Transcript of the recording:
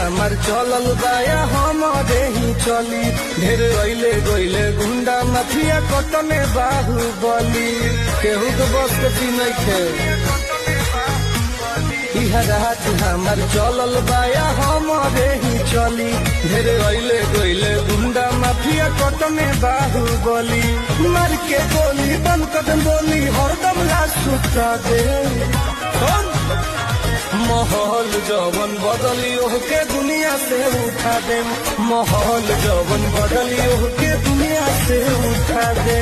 हमार चलल बाया हमारे ही चली ढेर अइले गइले गुंडा माफिया कटने बाहुबली केहू तो बस के नइखे रात हमार चलल बाया हमारे ही चली ढेर अइले गइले गुंडा माफिया कटने बाहुबली मार के गोली बंद कदम बोली हरदम लाश सुता दे माहौल जवन बदली के दुनिया से उठा दे माहौल जवन बदली के दुनिया से उठा दे।